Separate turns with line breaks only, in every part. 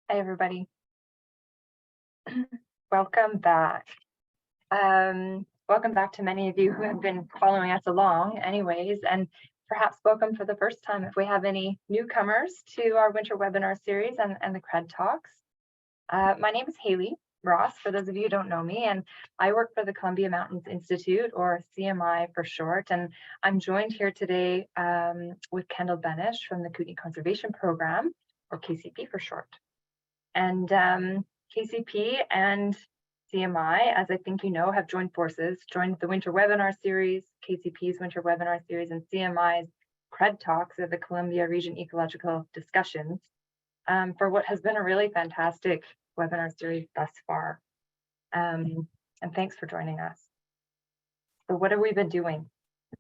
Hi, everybody. Welcome back. Welcome back to many of you who have been following us along anyways, and perhaps welcome for the first time if we have any newcomers to our winter webinar series and the CRED Talks. My name is Haley Ross, for those of you who don't know me, and I work for the Columbia Mountains Institute, or CMI for short, and I'm joined here today with Kendall Benish from the Kootenay Conservation Program, or KCP for short. And KCP and CMI, as I think you know, have joined forces, joined the winter webinar series, KCP's winter webinar series, and CMI's CRED Talks, or the Columbia Region Ecological Discussions, for what has been a really fantastic webinar series thus far. And thanks for joining us. So what have we been doing?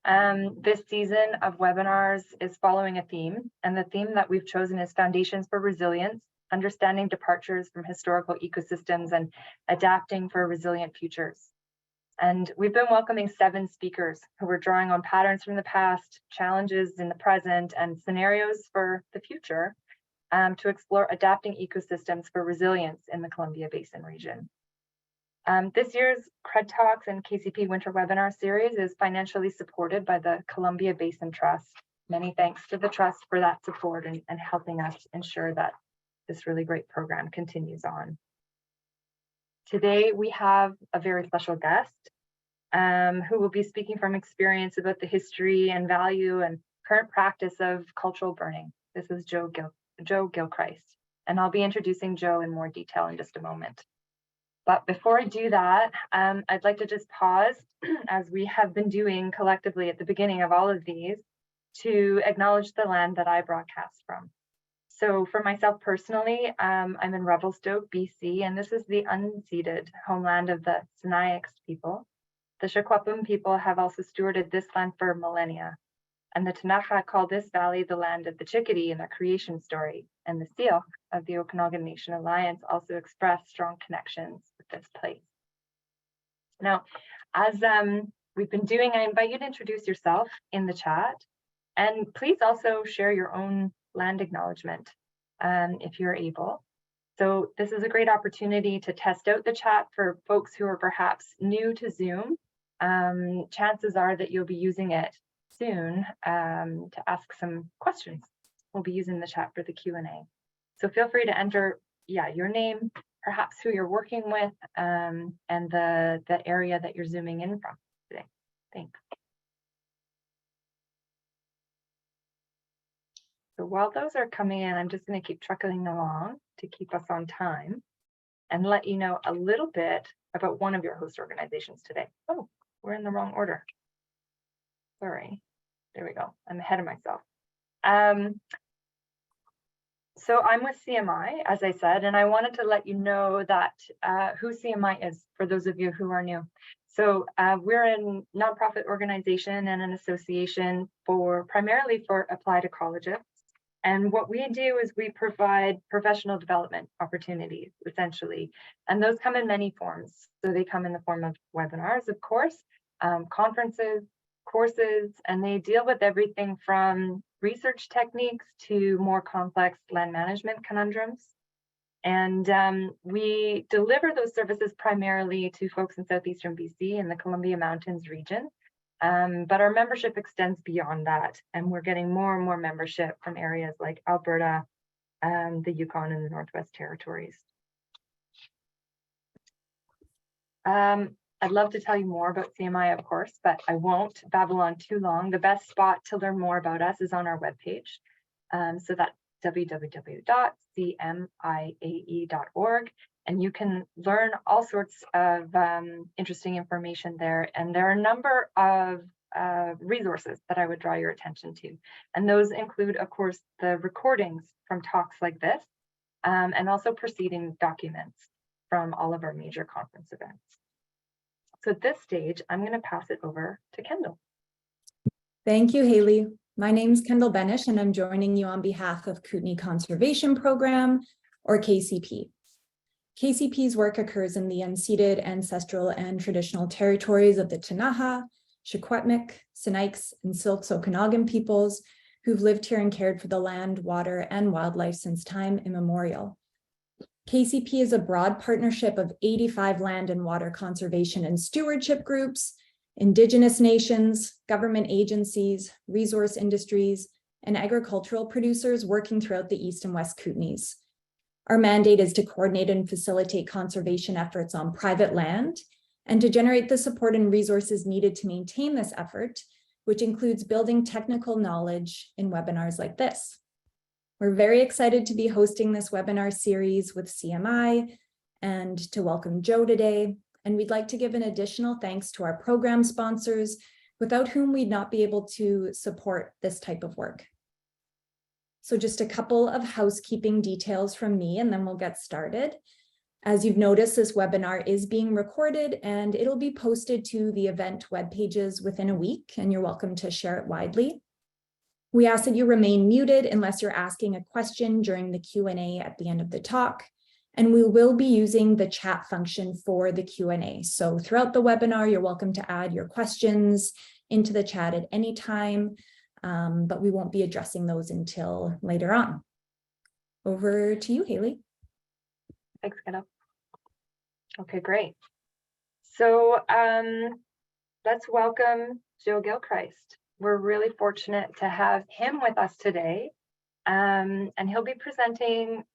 This season of webinars is following a theme, and the theme that we've chosen is Foundations for Resilience, Understanding Departures from Historical Ecosystems and Adapting for Resilient Futures. And we've been welcoming 7 speakers who are drawing on patterns from the past, challenges in the present, and scenarios for the future to explore adapting ecosystems for resilience in the Columbia Basin region. This year's CRED Talks and KCP Winter Webinar Series is financially supported by the Columbia Basin Trust. Many thanks to the Trust for that support and helping us ensure that this really great program continues on. Today, we have a very special guest who will be speaking from experience about the history and value and current practice of cultural burning. This is Joe Gilchrist, and I'll be introducing Joe in more detail in just a moment. But before I do that, I'd like to just pause, as we have been doing collectively at the beginning of all of these, to acknowledge the land that I broadcast from. So for myself personally, I'm in Revelstoke, BC, and this is the unceded homeland of the Sinixt people. The Secwepemc people have also stewarded this land for millennia. And the Ktunaxa call this valley the land of the Chickadee in their creation story. And the Syilx of the Okanagan Nation Alliance also express strong connections with this place. Now, as we've been doing, I invite you to introduce yourself in the chat. And please also share your own land acknowledgement if you're able. So this is a great opportunity to test out the chat for folks who are perhaps new to Zoom. Chances are that you'll be using it soon to ask some questions. We'll be using the chat for the Q&A. So feel free to enter your name, perhaps who you're working with, and the area that you're zooming in from today. Thanks. So while those are coming in, I'm just going to keep truckling along to keep us on time and let you know a little bit about one of your host organizations today. Oh, we're in the wrong order. Sorry. There we go. I'm ahead of myself. So I'm with CMI, as I said, and I wanted to let you know that who CMI is for those of you who are new. So we're a nonprofit organization and an association primarily for applied ecologists. And what we do is we provide professional development opportunities, essentially. And those come in many forms. So they come in the form of webinars, of course, conferences, courses, and they deal with everything from research techniques to more complex land management conundrums. And we deliver those services primarily to folks in southeastern BC and the Columbia Mountains region. But our membership extends beyond that, and we're getting more and more membership from areas like Alberta, the Yukon, and the Northwest Territories. I'd love to tell you more about CMI, of course, but I won't babble on too long. The best spot to learn more about us is on our webpage. So that's www.cmiae.org. And you can learn all sorts of interesting information there. And there are a number of resources that I would draw your attention to. And those include, of course, the recordings from talks like this, and also preceding documents from all of our major conference events. So at this stage, I'm going to pass it over to Kendall.
Thank you, Haley. My name is Kendall Benish, and I'm joining you on behalf of Kootenay Conservation Program, or KCP. KCP's work occurs in the unceded, ancestral, and traditional territories of the Ktunaxa, Secwepemc, Sinixt, and Syilx Okanagan peoples who've lived here and cared for the land, water, and wildlife since time immemorial. KCP is a broad partnership of 85 land and water conservation and stewardship groups, Indigenous nations, government agencies, resource industries, and agricultural producers working throughout the East and West Kootenays. Our mandate is to coordinate and facilitate conservation efforts on private land and to generate the support and resources needed to maintain this effort, which includes building technical knowledge in webinars like this. We're very excited to be hosting this webinar series with CMI and to welcome Joe today. And we'd like to give an additional thanks to our program sponsors, without whom we'd not be able to support this type of work. So just a couple of housekeeping details from me, and then we'll get started. As you've noticed, this webinar is being recorded and it'll be posted to the event web pages within a week, and you're welcome to share it widely. We ask that you remain muted unless you're asking a question during the Q&A at the end of the talk, and we will be using the chat function for the Q&A. So throughout the webinar, you're welcome to add your questions into the chat at any time, but we won't be addressing those until later on. Over to you, Haley.
Thanks, Kendall. Okay, great. So let's welcome Joe Gilchrist. We're really fortunate to have him with us today, and he'll be presenting,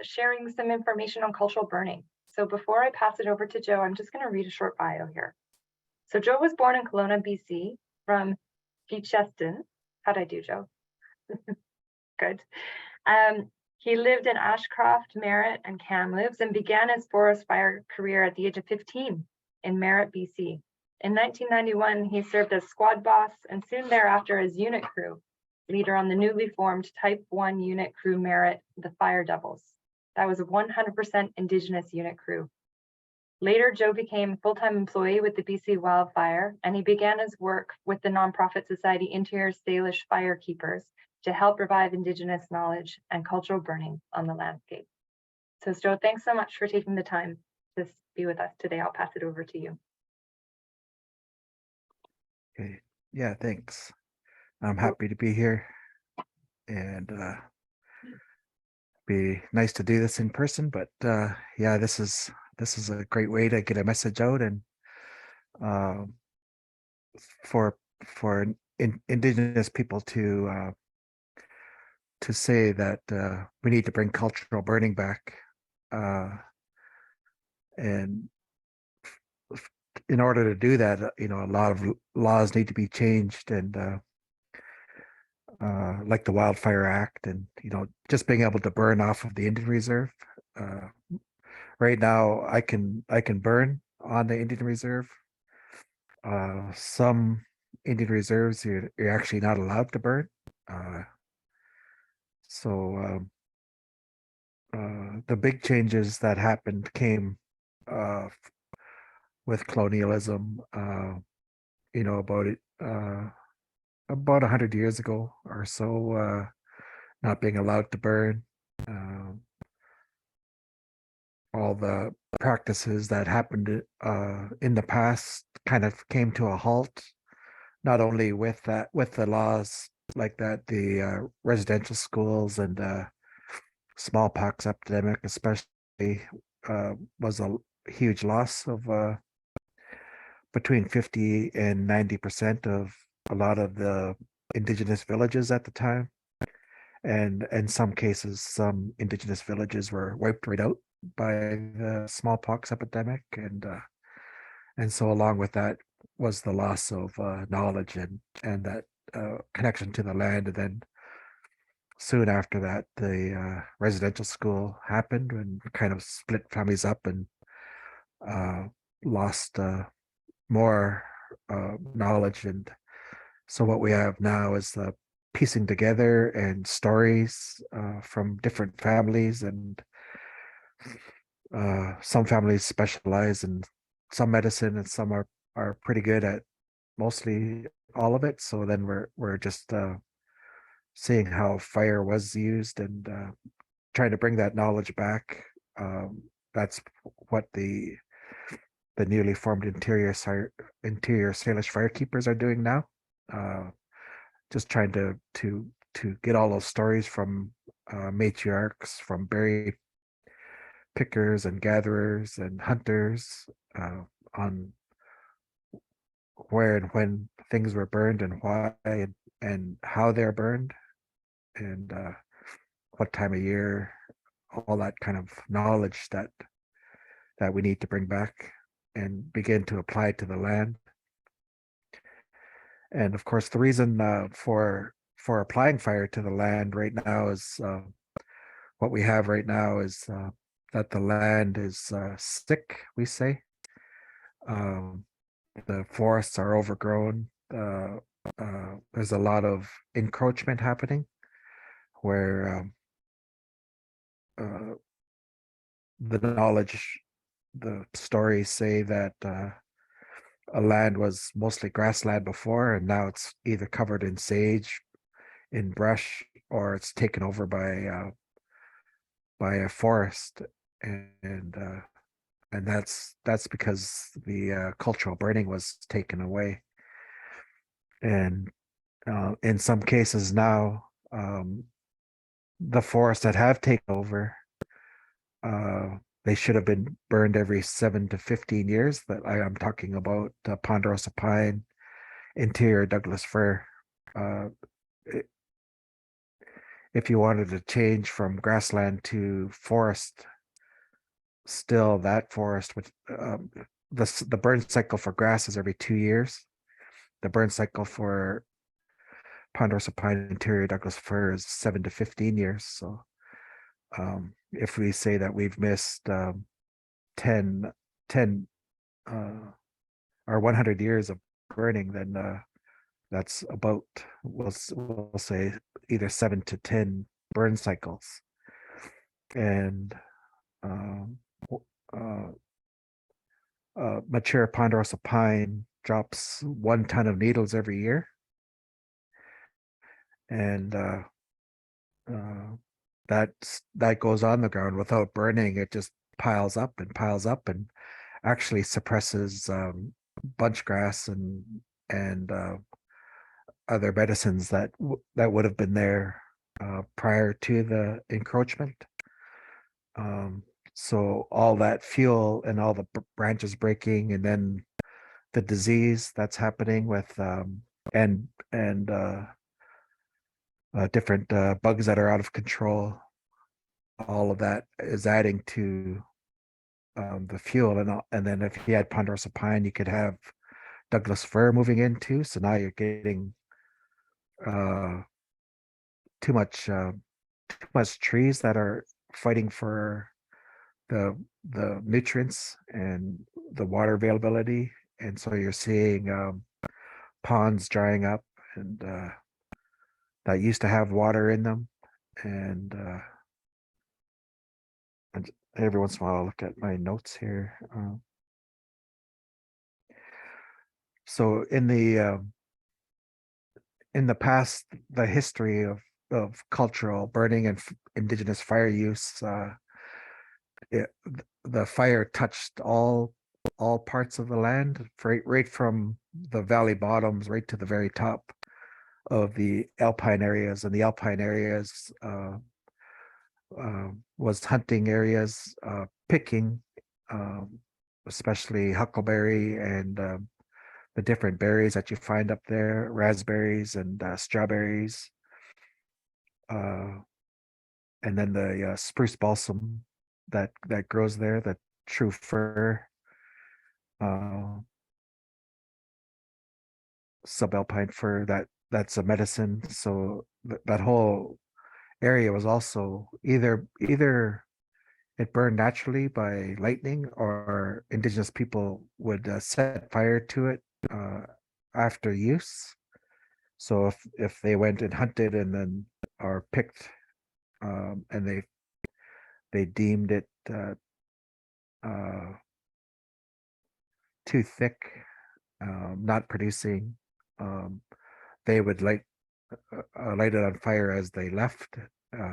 sharing some information on cultural burning. So before I pass it over to Joe, I'm just going to read a short bio here. So Joe was born in Kelowna, BC, from Gilchrist. How'd I do, Joe? Good. He lived in Ashcroft, Merritt, and Kamloops, and began his forest fire career at the age of 15 in Merritt, BC. In 1991, he served as squad boss and soon thereafter as unit crew leader on the newly formed Type 1 unit crew Merritt, the Fire Devils. That was a 100% Indigenous unit crew. Later, Joe became a full-time employee with the BC Wildfire, and he began his work with the nonprofit society Interior Salish Firekeepers to help revive Indigenous knowledge and cultural burning on the landscape. So Joe, thanks so much for taking the time to be with us today. I'll pass it over to you.
Okay. Yeah, thanks. I'm happy to be here, and be nice to do this in person, but yeah, this is a great way to get a message out, and for Indigenous people to say that we need to bring cultural burning back, and in order to do that, a lot of laws need to be changed, and like the Wildfire Act, and just being able to burn off of the Indian Reserve. Right now, I can burn on the Indian Reserve. Some Indian reserves you're actually not allowed to burn. So the big changes that happened came with colonialism. About 100 years ago or so, not being allowed to burn. All the practices that happened in the past kind of came to a halt, not only with the laws like that, the residential schools and smallpox epidemic especially was a huge loss of between 50 and 90% of a lot of the Indigenous villages at the time, and in some cases, some Indigenous villages were wiped right out by the smallpox epidemic, and so along with that was the loss of knowledge and that connection to the land. And then soon after that, the residential school happened and kind of split families up and lost more knowledge. And so what we have now is the piecing together and stories from different families, and some families specialize in some medicine and some are pretty good at mostly all of it. So then we're just seeing how fire was used and trying to bring that knowledge back. That's what the newly formed Interior Salish Firekeepers are doing now. Just trying to get all those stories from matriarchs, from pickers and gatherers and hunters on where and when things were burned and why and how they're burned and what time of year, all that kind of knowledge that we need to bring back and begin to apply to the land. And of course, the reason for applying fire to the land right now is what we have right now is that the land is sick, we say. The forests are overgrown. There's a lot of encroachment happening where the stories say that a land was mostly grassland before, and now it's either covered in sage, in brush, or it's taken over by a forest, and that's because the cultural burning was taken away. And in some cases now, the forests that have taken over, they should have been burned every 7 to 15 years. But I'm talking about ponderosa pine, interior Douglas fir. If you wanted to change from grassland to forest, still that forest with the burn cycle for grass is every 2 years. The burn cycle for ponderosa pine, interior Douglas fir is 7 to 15 years. So if we say that we've missed 10 or 100 years of burning, then that's about, we'll say, either 7 to 10 burn cycles. And mature ponderosa pine drops 1 ton of needles every year. And that goes on the ground without burning. It just piles up and actually suppresses bunch grass and other medicines that would have been there prior to the encroachment. So all that fuel and all the branches breaking, and then the disease that's happening with different bugs that are out of control, all of that is adding to the fuel. And then if you had ponderosa pine, you could have Douglas fir moving in too. So now you're getting too much trees that are fighting for the nutrients and the water availability, and so you're seeing ponds drying up and that used to have water in them, and every once in a while I'll look at my notes here. So in the past, the history of cultural burning and indigenous fire use, the fire touched all parts of the land, right from the valley bottoms right to the very top of the alpine areas. And the alpine areas was hunting areas, picking, especially huckleberry and the different berries that you find up there, raspberries and strawberries, and then the spruce balsam that grows there, the true fir, subalpine fir, that's a medicine. So that whole area was also either it burned naturally by lightning, or indigenous people would set fire to it after use. So if they went and hunted and then or picked, and they deemed it too thick, not producing, they would light it on fire as they left,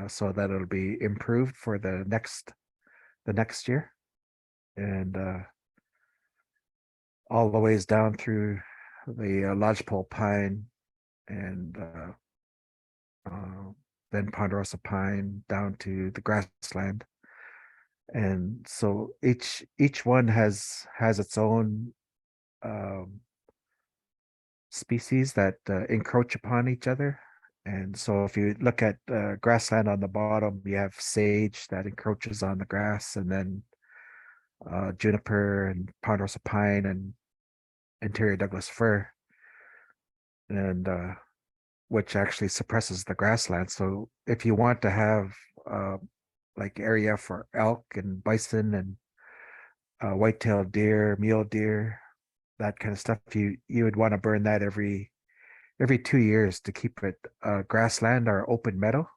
so that it'll be improved for the next year, and all the ways down through the lodgepole pine, and then ponderosa pine down to the grassland. And so each one has its own um, species that encroach upon each other. And so if you look at grassland on the bottom, you have sage that encroaches on the grass, and then juniper and ponderosa pine and interior Douglas fir, and which actually suppresses the grassland. So if you want to have uh, like area for elk and bison and white-tailed deer, mule deer, that kind of stuff, you would want to burn that every 2 years to keep it grassland or open meadow.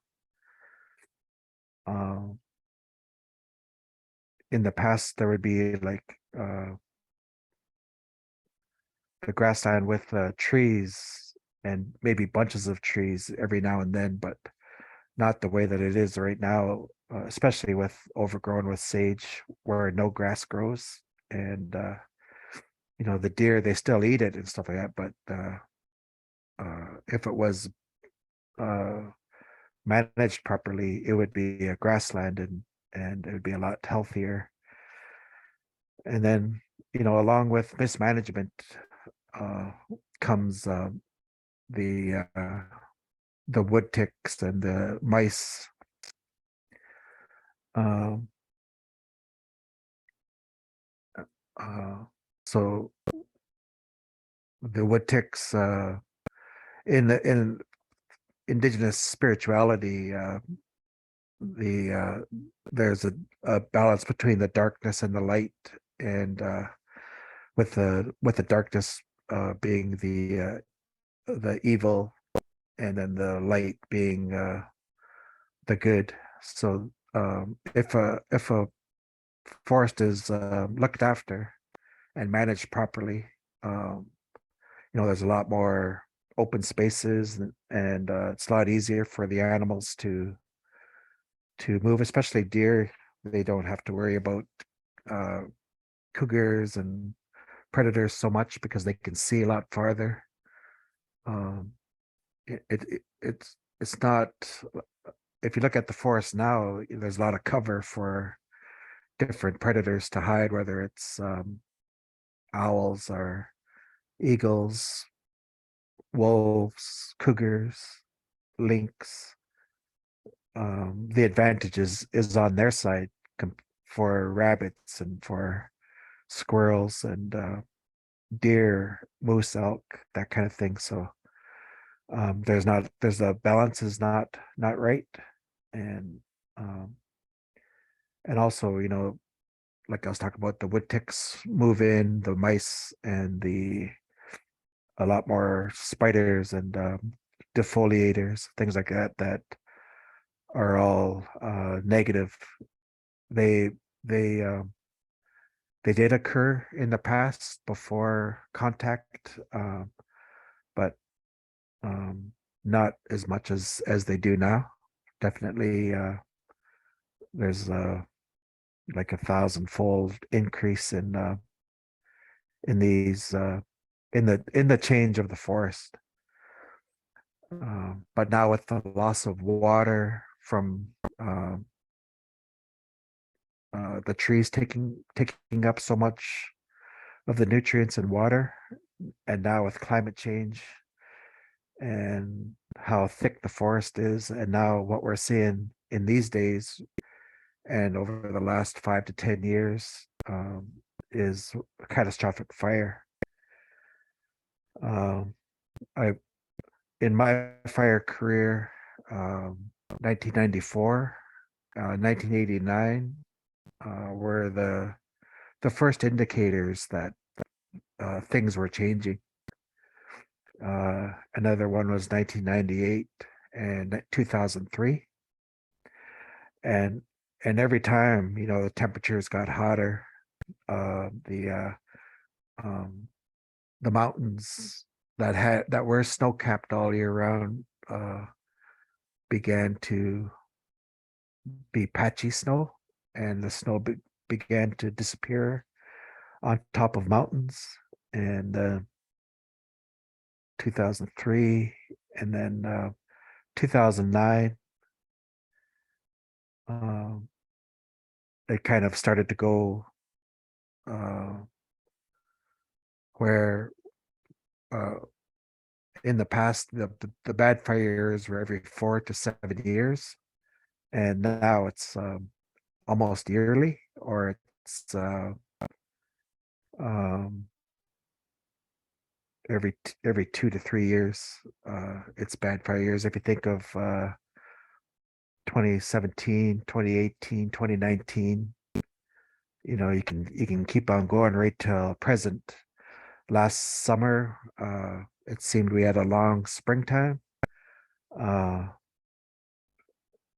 Um, in the past, there would be like the grassland with trees and maybe bunches of trees every now and then, but not the way that it is right now, especially with overgrown with sage where no grass grows. And the deer, they still eat it and stuff like that, but if it was uh, managed properly, it would be a grassland, and it would be a lot healthier. And then, along with mismanagement uh, comes the wood ticks and the mice. Um, uh, so the wood ticks in indigenous spirituality, there's a balance between the darkness and the light, and with the darkness being the evil, and then the light being the good. So if a forest is looked after and managed properly, um, there's a lot more open spaces, and it's a lot easier for the animals to move, especially deer. They don't have to worry about uh, cougars and predators so much because they can see a lot farther. Um, it's not. If you look at the forest now, there's a lot of cover for different predators to hide, whether it's owls or eagles, wolves, cougars, lynx. The advantage is on their side for rabbits and for squirrels and deer, moose, elk, that kind of thing. So there's a balance is not right, and um, and also, like I was talking about, the wood ticks move in, the mice, and the a lot more spiders and defoliators, things like that are all negative. They they um, they did occur in the past before contact, but um, not as much as they do now. Definitely, there's like 1,000-fold increase in these in the change of the forest. But now with the loss of water from the trees taking up so much of the nutrients and water, and now with climate change and how thick the forest is, and now what we're seeing in these days and over the last 5 to 10 years is a catastrophic fire. Um, I in my fire career, 1994, 1989 were the first indicators that things were changing. Another one was 1998 and 2003, and every time, the temperatures got hotter, uh, the uh, um, the mountains that were snow capped all year round began to be patchy snow, and the snow began to disappear on top of mountains. And 2003, and then 2009, it kind of started to go where in the past the bad fires were every 4 to 7 years, and now it's almost yearly, or it's um, every 2 to 3 years. It's bad fires. If you think of 2017, 2018, 2019, you can keep on going right till present. Last summer, it seemed we had a long springtime, uh,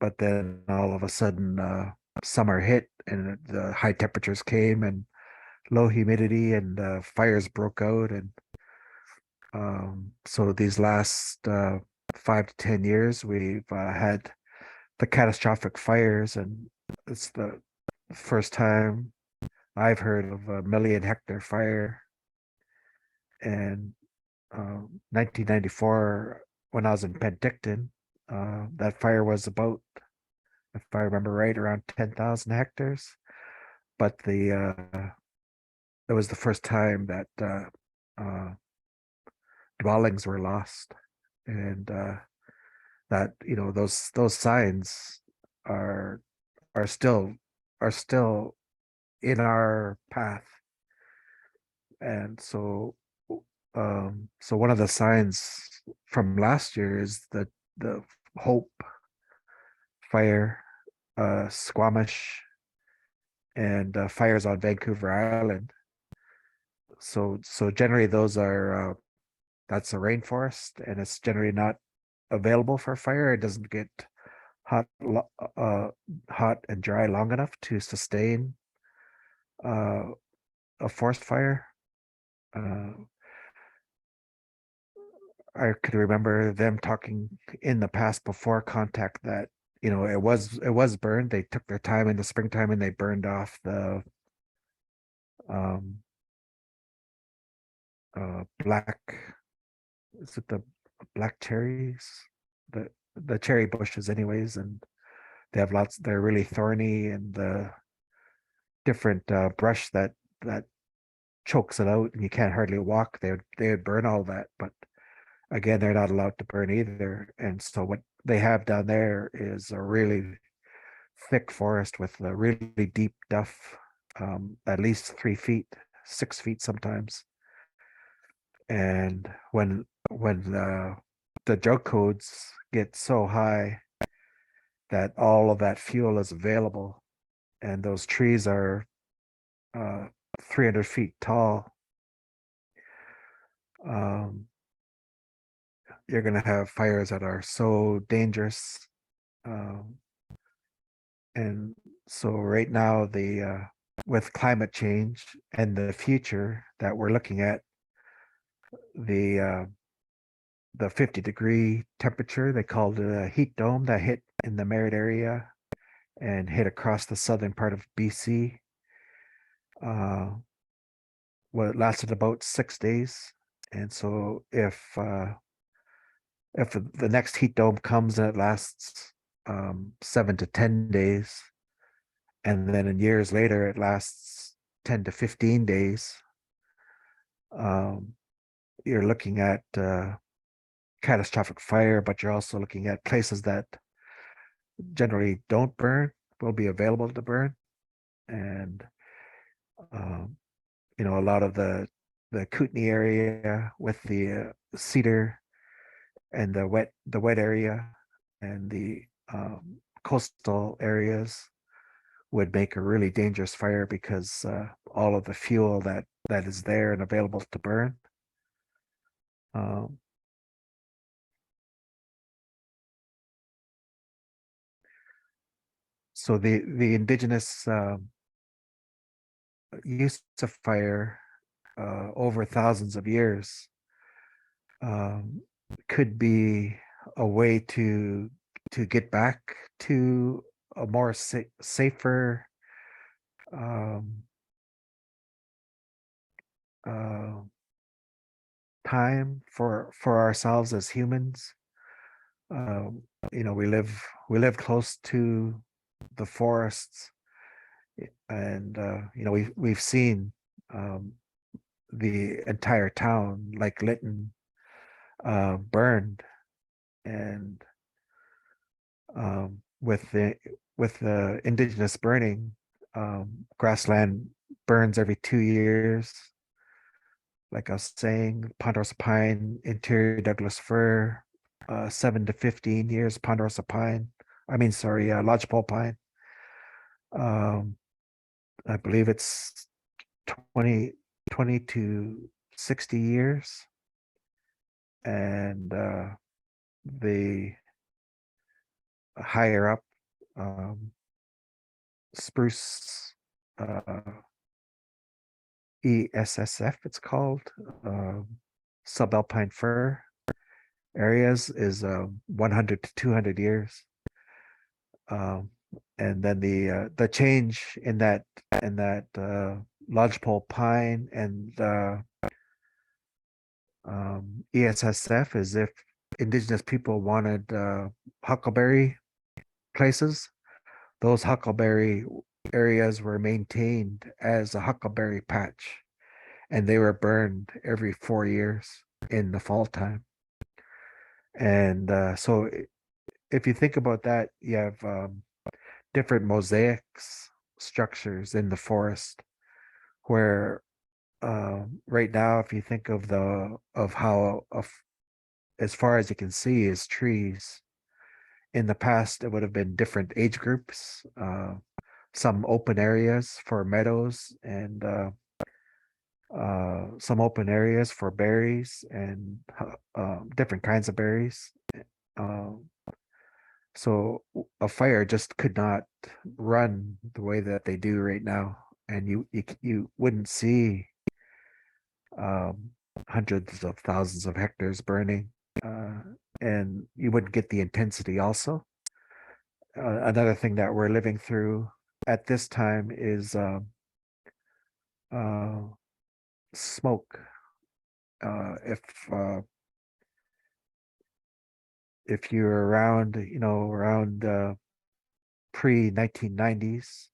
but then all of a sudden, summer hit and the high temperatures came and low humidity, and fires broke out. And so these last 5 to 10 years, we've had the catastrophic fires, and it's the first time I've heard of a million hectare fire. And 1994, when I was in Penticton, that fire was about, if I remember right, around 10,000 hectares. But it was the first time that dwellings were lost, and that those signs are are still are still in our path. And so one of the signs from last year is the Hope fire, Squamish, and fires on Vancouver Island. So generally those are that's a rainforest, and it's generally not available for fire. It doesn't get hot hot and dry long enough to sustain uh, a forest fire. Uh, I could remember them talking in the past before contact that it was burned. They took their time in the springtime and they burned off the um black, is it the black cherries, the cherry bushes anyways, and they're really thorny, and the different brush that chokes it out and you can't hardly walk. They would burn all that, but again, they're not allowed to burn either. And so what they have down there is a really thick forest with a really deep duff, at least 3 feet, 6 feet sometimes. And when the drug codes get so high that all of that fuel is available, and those trees are 300 feet tall, um, you're going to have fires that are so dangerous. Um, and so right now, with climate change and the future that we're looking at, the the 50-degree temperature, they called it a heat dome, that hit in the Merritt area and hit across the southern part of BC. Well, it lasted about 6 days. And so if the next heat dome comes and it lasts 7 to 10 days, and then in years later it lasts 10 to 15 days, you're looking at catastrophic fire, but you're also looking at places that generally don't burn will be available to burn. And a lot of the Kootenay area with the cedar and the wet area and the coastal areas would make a really dangerous fire, because all of the fuel that is there and available to burn. Um, so the indigenous use of fire over thousands of years um, could be a way to get back to a more safer um, uh, time for ourselves as humans. Um, we live close to the forests, And we've seen the entire town, like Lytton, burned, and with the indigenous burning, grassland burns every 2 years. Like I was saying, ponderosa pine, interior Douglas fir, 7 to 15 years, ponderosa pine. I mean, sorry, lodgepole pine. Um, I believe it's 20, 20 to 60 years. And the higher up, spruce, ESSF, it's called, subalpine fir areas is 100 to 200 years. Um, and then the change in that lodgepole pine and ESSF is if indigenous people wanted huckleberry places, those huckleberry areas were maintained as a huckleberry patch, and they were burned every 4 years in the fall time. And so if you think about that, you have different mosaics structures in the forest where right now, if you think of how as far as you can see is trees, in the past it would have been different age groups, some open areas for meadows, and some open areas for berries and different kinds of berries. Um, so a fire just could not run the way that they do right now, and you wouldn't see um, hundreds of thousands of hectares burning, uh, and you wouldn't get the intensity. Also, another thing that we're living through at this time is uh, smoke. Uh, if uh, if you're around, around pre 1990s,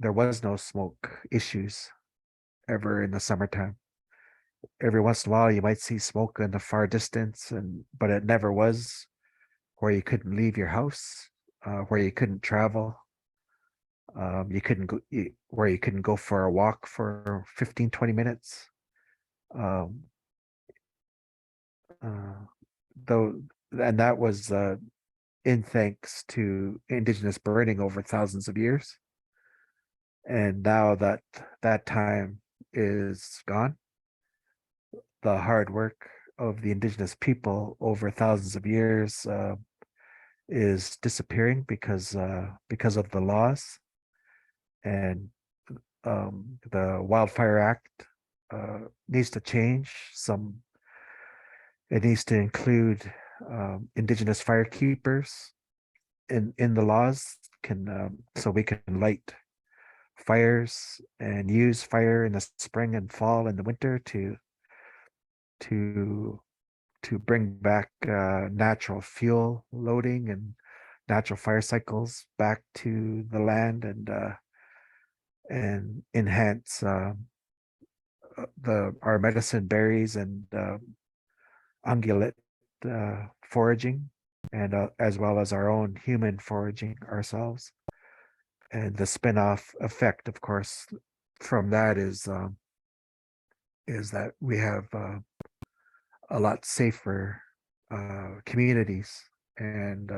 there was no smoke issues ever in the summertime. Every once in a while, you might see smoke in the far distance, but it never was where you couldn't leave your house, where you couldn't travel, you couldn't go, where you couldn't go for a walk for 15, 20 minutes. Um, uh, though, and that was in thanks to indigenous burning over thousands of years. And now that time is gone, the hard work of the indigenous people over thousands of years is disappearing because of the laws, and the Wildfire Act needs to change. It needs to include indigenous firekeepers in the laws, can so we can light fires and use fire in the spring and fall and the winter to to bring back natural fuel loading and natural fire cycles back to the land, and enhance the our medicine berries and ungulate foraging, and as well as our own human foraging ourselves. And the spin-off effect, of course, from that is that we have a lot safer communities, and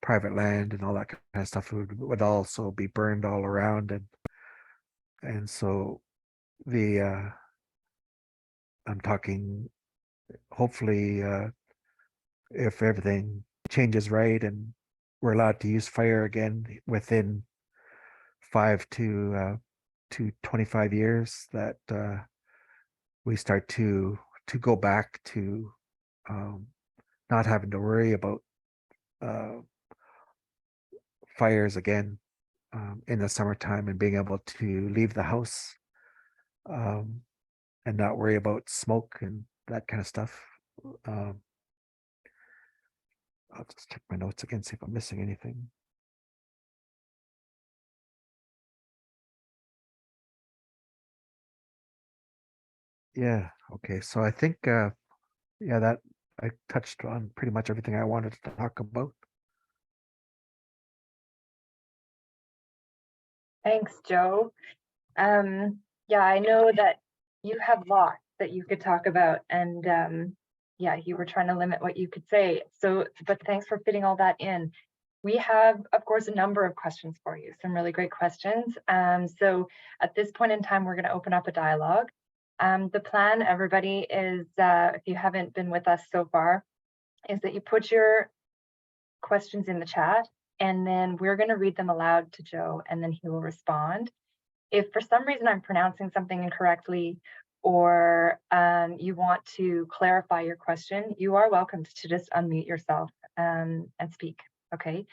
private land and all that kind of stuff would also be burned all around, and so the I'm talking, hopefully, if everything changes right and we're allowed to use fire again within 5 to 25 years, that we start to go back to um, not having to worry about uh, fires again in the summertime, and being able to leave the house um, and not worry about smoke and that kind of stuff. Um, I'll just check my notes again, see if I'm missing anything. Yeah. Okay. So I think, yeah, that I touched on pretty much everything I wanted to talk about.
Thanks, Joe. Yeah, I know that you have lots that you could talk about, and yeah, you were trying to limit what you could say. So, but thanks for fitting all that in. We have, of course, a number of questions for you, some really great questions. So at this point in time, we're going to open up a dialogue. The plan, everybody, is if you haven't been with us so far, is that you put your questions in the chat, and then we're going to read them aloud to Joe, and then he will respond. If for some reason I'm pronouncing something incorrectly, or you want to clarify your question, you are welcome to just unmute yourself and speak. Okay,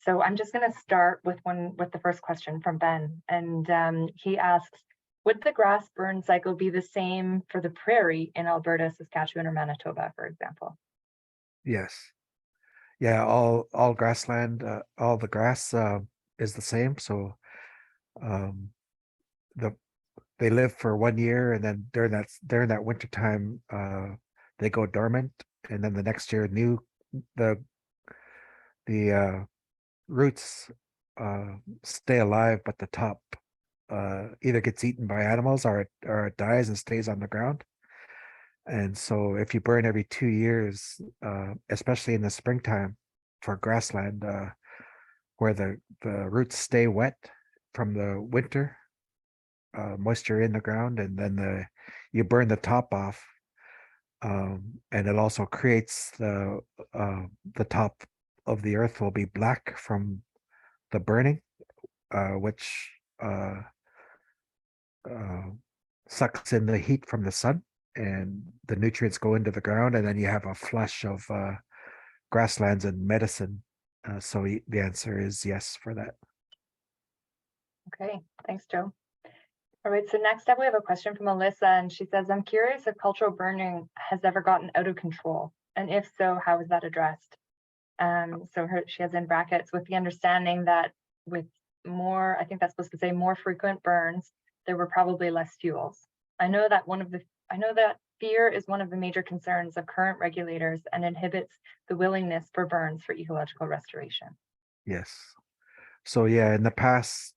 so I'm just going to start with the first question from Ben, and he asks, would the grass burn cycle be the same for the prairie in Alberta, Saskatchewan, or Manitoba, for example?
Yes. Yeah. All grassland, all the grass is the same. So um, the they live for 1 year, and then during that winter time, they go dormant, and then the next year, the the roots stay alive, but the top either gets eaten by animals, or it dies and stays on the ground. And so if you burn every 2 years, especially in the springtime for grassland, where the roots stay wet from the winter moisture in the ground, and then you burn the top off, and it also creates the top of the earth will be black from the burning, which uh, sucks in the heat from the sun, and the nutrients go into the ground, and then you have a flush of grasslands and medicine. So the answer is yes for that.
Okay, thanks, Joe. All right, so next up we have a question from Alyssa, and she says, I'm curious if cultural burning has ever gotten out of control, and if so, how is that addressed? So she has in brackets, with the understanding that with more, I think that's supposed to say more frequent burns, there were probably less fuels. I know that fear is one of the major concerns of current regulators and inhibits the willingness for burns for ecological restoration.
Yes. So yeah, in the past,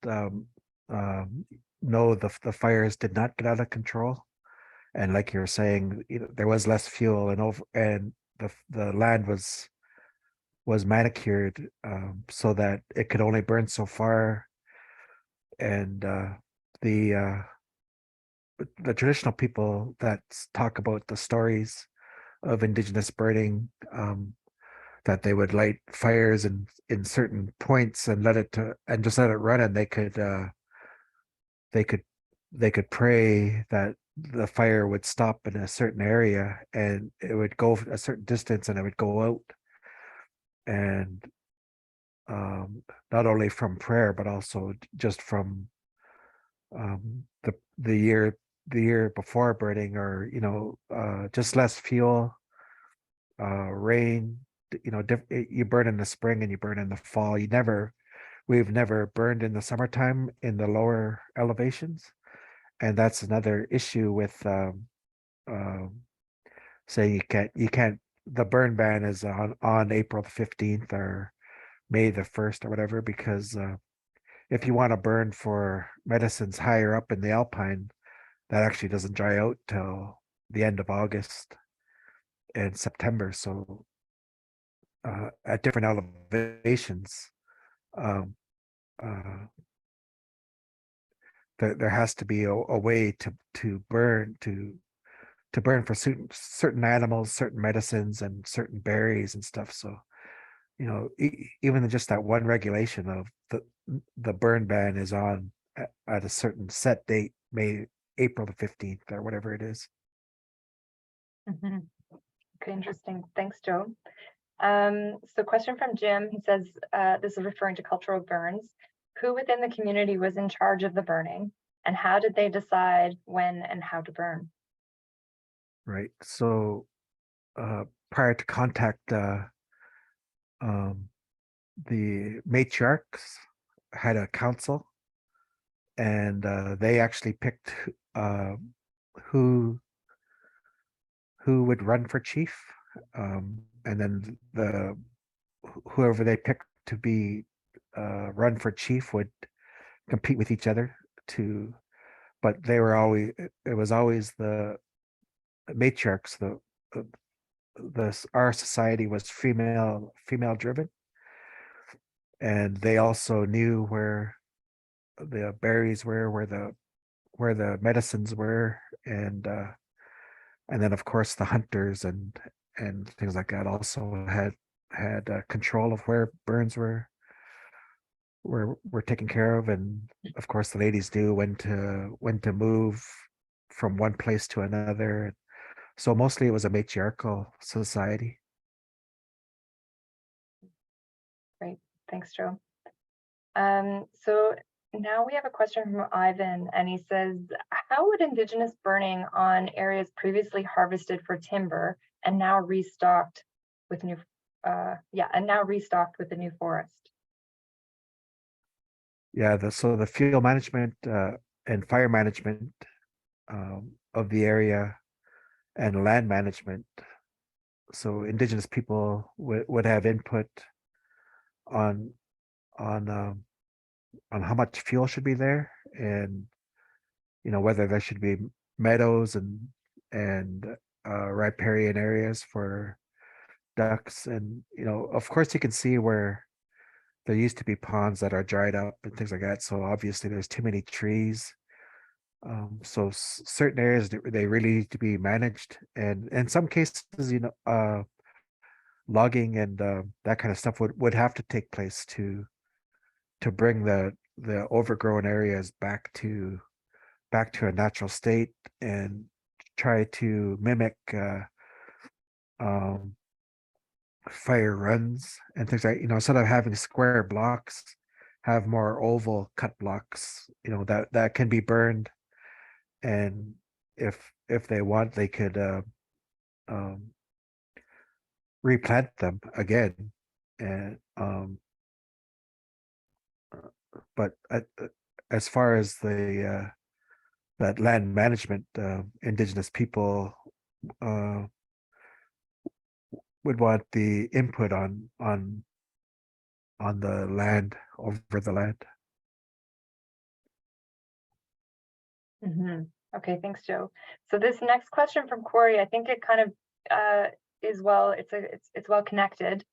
no, the fires did not get out of control, and like you're saying, there was less fuel, and the land was manicured, so that it could only burn so far, and the uh, the traditional people that talk about the stories of indigenous burning, that they would light fires in certain points and just let it run, and they could they could pray that the fire would stop in a certain area, and it would go a certain distance, and it would go out. And not only from prayer, but also just from the year before burning, or just less fuel, rain. You burn in the spring and you burn in the fall. We've never burned in the summertime in the lower elevations, and that's another issue with saying you can't. The burn ban is on April the 15th or May the 1st or whatever, because if you want to burn for medicines higher up in the alpine, that actually doesn't dry out till the end of August and September. So at different elevations, um, uh, there has to be a way to burn for certain animals, certain medicines, and certain berries and stuff. So even just that one regulation of the burn ban is on at a certain set date, April the 15th or whatever it is.
Mhm. Okay, interesting. Thanks, Joe. So question from Jim. He says, this is referring to cultural burns. Who within the community was in charge of the burning, and how did they decide when and how to burn?
Right. So prior to contact, the matriarchs had a council, and they actually picked who who would run for chief, and then whoever they picked to be run for chief would compete with each other to. But they were always it was always the matriarchs. Our society was female driven, and they also knew where the berries were, where the medicines were, and then of course the hunters and things like that also had control of where burns were taken care of, and of course the ladies knew when to move from one place to another. So mostly it was a matriarchal society.
Great, thanks, Joe. So now we have a question from Ivan, and he says, how would Indigenous burning on areas previously harvested for timber and now restocked with new, restocked with the new forest?
Yeah, so the field management and fire management of the area and land management. So Indigenous people would have input on on how much fuel should be there, and whether there should be meadows and riparian areas for ducks, and of course you can see where there used to be ponds that are dried up and things like that. So obviously there's too many trees. So certain areas they really need to be managed, and in some cases, logging and that kind of stuff would have to take place to bring the overgrown areas back to a natural state and try to mimic um, fire runs and things like, instead of having square blocks, have more oval cut blocks, that can be burned, and if they want, they could um, replant them again, and but as far as the that land management, Indigenous people uh, would want the input on the land, over the land.
Mm-hmm. Okay, thanks, Joe. So this next question from Corey, I think it kind of is it's well connected,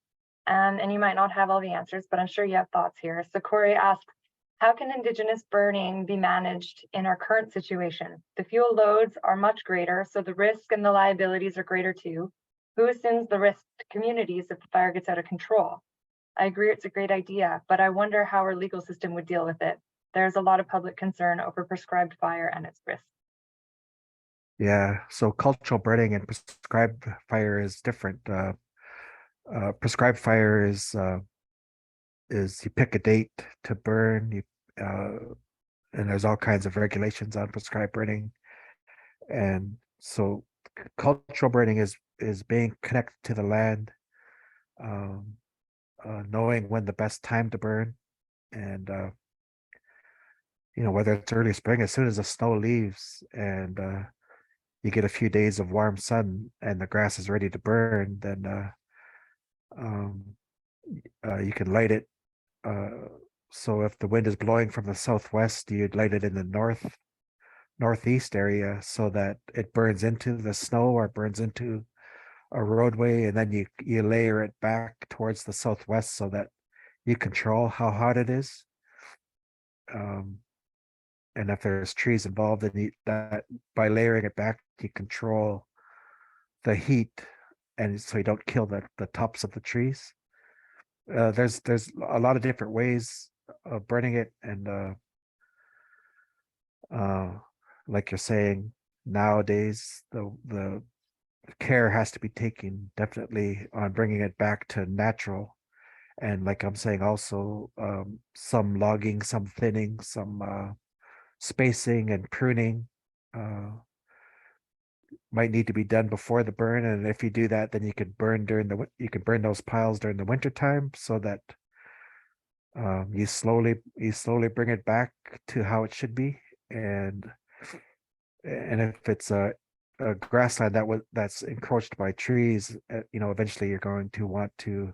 and you might not have all the answers, but I'm sure you have thoughts here. So Corey asks, how can Indigenous burning be managed in our current situation? The fuel loads are much greater, so the risk and the liabilities are greater too. Who assumes the risk to communities if the fire gets out of control? I agree it's a great idea, but I wonder how our legal system would deal with it. There's a lot of public concern over prescribed fire and its risks.
Yeah, so cultural burning and prescribed fire is different. Prescribed fire is you pick a date to burn, and there's all kinds of regulations on prescribed burning, and so cultural burning is being connected to the land, um, knowing when the best time to burn, and whether it's early spring, as soon as the snow leaves and you get a few days of warm sun and the grass is ready to burn, then um, you can light it. So if the wind is blowing from the southwest, you'd light it in the northeast area so that it burns into the snow or burns into a roadway, and then you layer it back towards the southwest so that you control how hot it is. And if there's trees involved, then that by layering it back, you control the heat, and so you don't kill the tops of the trees. There's a lot of different ways of burning it, and like you're saying, nowadays the care has to be taken definitely on bringing it back to natural, and like I'm saying, also some logging, some thinning, some spacing and pruning might need to be done before the burn, and if you do that, then you could burn those piles during the winter time, so that you slowly bring it back to how it should be, and if it's a grassland that's encroached by trees, eventually you're going to want to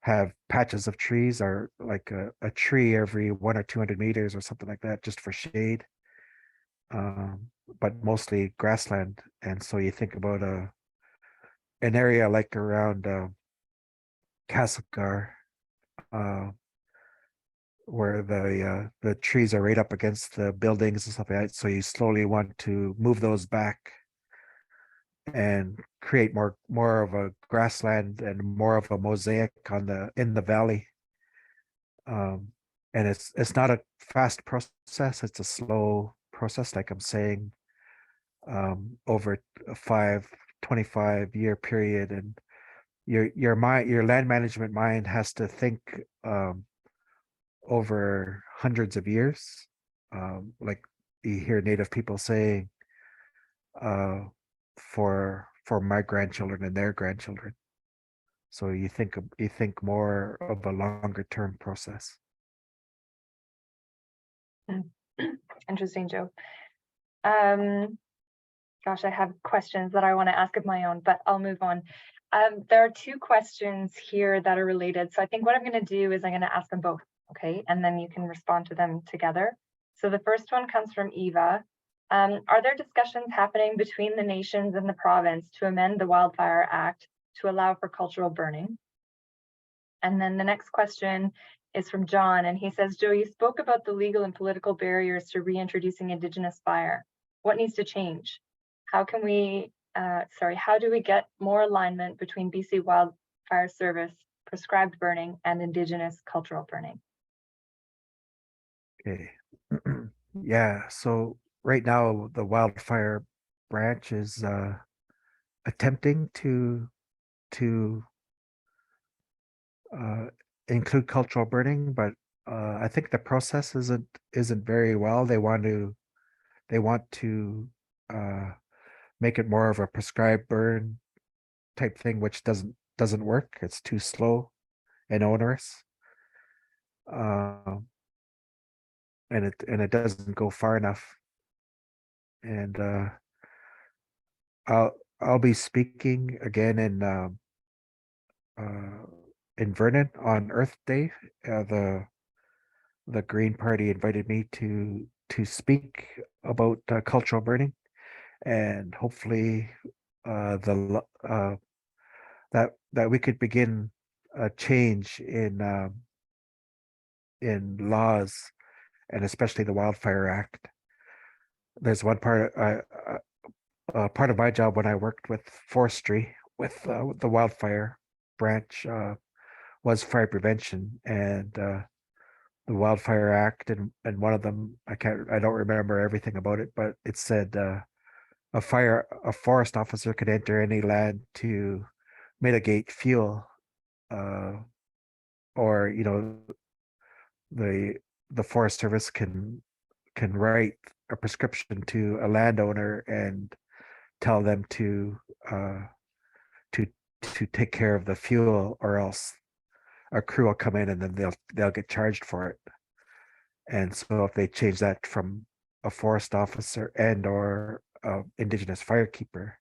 have patches of trees, or like a tree every 1 or 200 meters or something like that, just for shade. But mostly grassland. And so you think about an area like around Castlegar, uh, where the trees are right up against the buildings and stuff like that. So you slowly want to move those back and create more of a grassland and more of a mosaic in the valley. And it's not a fast process, it's a slow process, like I'm saying, over a 25-year period. And your land management mind has to think over hundreds of years. Like you hear native people saying, for my grandchildren and their grandchildren. So you think more of a longer term process.
Interesting, Joe. Gosh, I have questions that I want to ask of my own, but I'll move on. There are two questions here that are related. So I think what I'm going to do is I'm going to ask them both, okay? And then you can respond to them together. So the first one comes from Eva. Are there discussions happening between the nations and the province to amend the Wildfire Act to allow for cultural burning? And then the next question is from John, and he says, Joe, you spoke about the legal and political barriers to reintroducing Indigenous fire. What needs to change? How do we get more alignment between BC Wildfire Service prescribed burning and Indigenous cultural burning?
Okay. Yeah, so right now the wildfire branch is attempting to include cultural burning, but I think the process isn't very well. They want to make it more of a prescribed burn type thing, which doesn't work. It's too slow and onerous. And it doesn't go far enough. And I'll be speaking again in Vernon on Earth Day. The Green Party invited me to speak about cultural burning, and hopefully that we could begin a change in laws, and especially the Wildfire Act. There's one part of my job when I worked with forestry with the wildfire branch was fire prevention, and the Wildfire Act, and one of them, I don't remember everything about it, but it said a forest officer could enter any land to mitigate fuel, or the Forest Service can write a prescription to a landowner and tell them uh to to take care of the fuel, or else a crew will come in and then they'll get charged for it. And so if they change that from a forest officer and or Indigenous firekeeper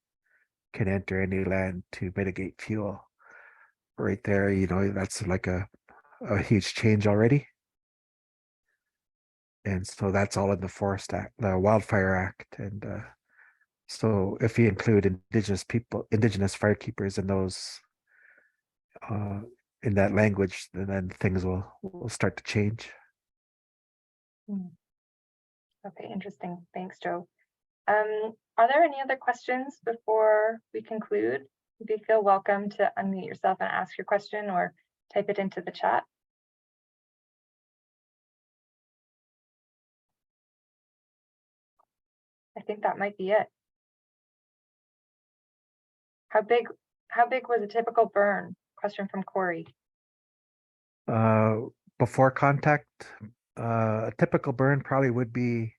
can enter any land to mitigate fuel, right there, that's like a huge change already. And so that's all in the Forest Act, the Wildfire Act. And so if you include Indigenous firekeepers in those uh, in that language, then things will start to change.
Okay, interesting. Thanks, Joe. Are there any other questions before we conclude? You feel welcome to unmute yourself and ask your question, or type it into the chat. I think that might be it. How big was a typical burn? Question from Corey.
Before contact, a typical burn probably would be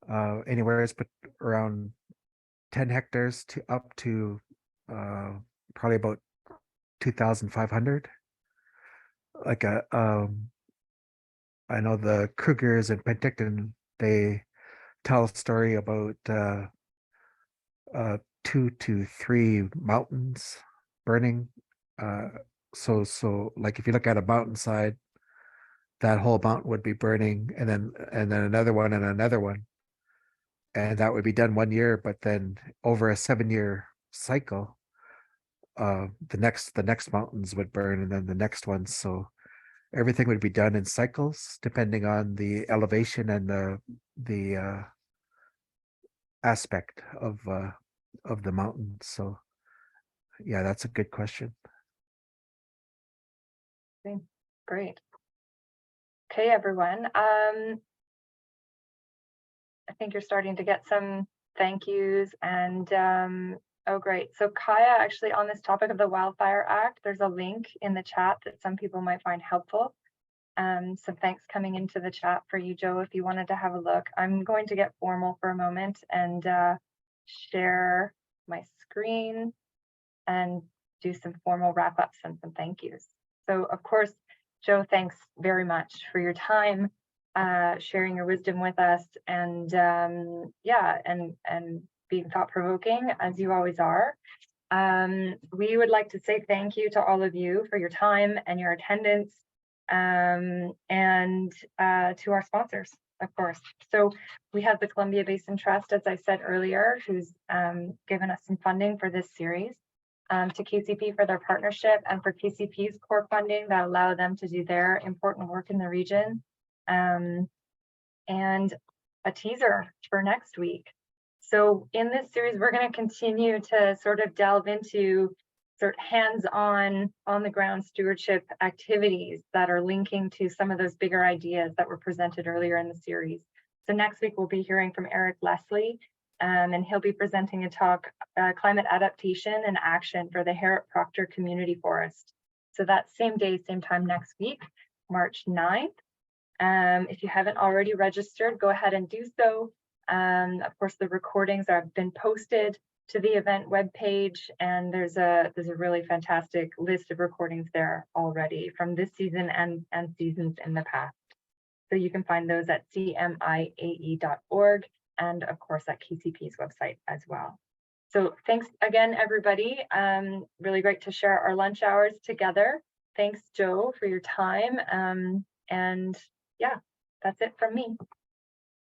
anywhere but around 10 hectares to up to probably about 2,500. Like I know the Krugers in Penticton, they tell a story about 2 to 3 mountains burning. So like if you look at a mountainside, that whole mountain would be burning, and then another one and another one, and that would be done 1 year. But then over a 7-year cycle, the next mountains would burn, and then the next ones. So everything would be done in cycles depending on the elevation and the aspect of the mountain. So yeah, that's a good question.
Great. Okay, everyone. I think you're starting to get some thank yous and oh, great. So Kaya, actually on this topic of the Wildfire Act, there's a link in the chat that some people might find helpful. So thanks coming into the chat for you, Joe, if you wanted to have a look. I'm going to get formal for a moment and share my screen and do some formal wrap-ups and some thank yous. So of course, Joe, thanks very much for your time, sharing your wisdom with us, and yeah, and being thought-provoking as you always are. We would like to say thank you to all of you for your time and your attendance, and to our sponsors, of course. So we have the Columbia Basin Trust, as I said earlier, who's given us some funding for this series, to KCP for their partnership, and for KCP's core funding that allow them to do their important work in the region. And a teaser for next week. So in this series, we're going to continue to sort of delve into hands-on, on-the-ground stewardship activities that are linking to some of those bigger ideas that were presented earlier in the series. So next week, we'll be hearing from Eric Leslie, and he'll be presenting a talk, Climate Adaptation and Action for the Harrop-Proctor Community Forest. So that same day, same time next week, March 9th. If you haven't already registered, go ahead and do so. Of course, the recordings have been posted to the event webpage, and there's a really fantastic list of recordings there already from this season and seasons in the past. So you can find those at cmiae.org and of course at KCP's website as well. So thanks again, everybody. Really great to share our lunch hours together. Thanks, Joe, for your time. And yeah, that's it from me.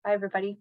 Bye, everybody.